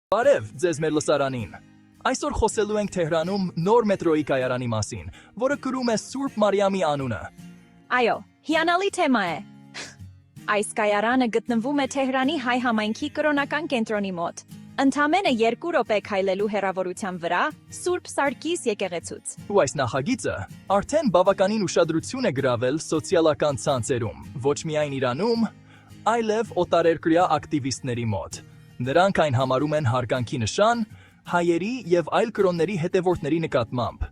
Բարև ձեզ մեր լսարանին։ Այսօր խոսելու ենք Թեհրանում նոր մետրոյի կայարանի մասին, որը կրում է Սուրբ Մարիամի անունը։ Այո, հիանալի թեմա է։ Այս կայարանը գտնվում է Թեհրանի հայ համայնքի կրոնական կենտրոնի մոտ։ Ընդամենը 2 րոպե քայլելու հեռավորության վրա Սուրբ Սարգիս եկեղեցուց։ Ու այս նախագիծը արդեն բավականին ուշադրություն է գրավել սոցիալական ցանցերում, ոչ միայն Իրանում, այլև օտարերկրյա ակտիվիստների մոտ։ Նրանք այն համարում են հարգանքի նշան հայերի եւ այլ կրոնների հետևորդների նկատմամբ։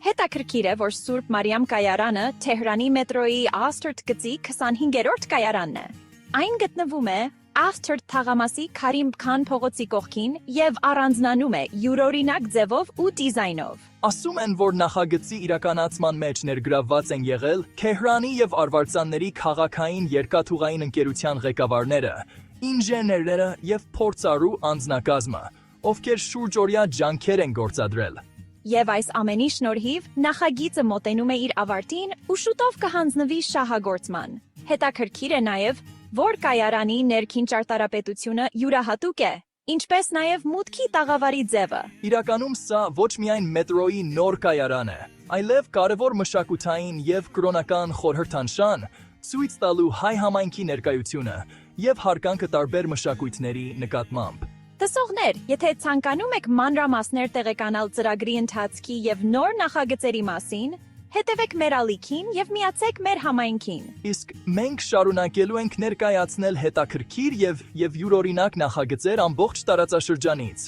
Հետաքրքիր է, որ Սուրբ Մարիամ կայարանը Թեհրանի մետրոյի Астորտ գծի 25-րդ կայարանն է։ Այն գտնվում է Астորտ թաղամասի Քարիմ Քան փողոցի կողքին եւ առանձնանում է յուրօրինակ ձևով ու դիզայնով։ Ասում են, որ նախագծի իրականացման մեջ ներգրավված են եղել Թեհրանի եւ Արվարձանների քաղաքային երկաթուղային ընկերության ղեկավարները, ինժեներները եւ փորձառու անձնակազմը, ովքեր շուրջօրյա ջանքեր են գործադրել։ Եվ այս ամենի շնորհիվ նախագիծը մոտենում է իր ավարտին ու շուտով կհանձնվի շահագործման։ Հետաքրքիր է նաև, որ կայարանի ներքին ճարտարապետությունը յուրահատուկ է, ինչպես նաև մուտքի տաղավարի ձևը։ Իրականում սա ոչ միայն մետրոյի նոր կայարան է, այլև կարևոր մշակութային եւ կրոնական խորհրդանշան, ցույց տալու հայ համայնքի ներկայությունը եւ հարգանքը տարբեր մշակույթների նկատմամբ։ Տեսողներ, եթե ցանկանում եք մանրամասներ տեղեկանալ ծրագրի ընթացքի եւ նոր նախագծերի մասին, հետևեք մեր ալիքին եւ միացեք մեր համայնքին։ Իսկ մենք շարունակելու ենք ներկայացնել հետաքրքիր եւ յուրօրինակ նախագծեր ամբողջ տարածաշրջանից։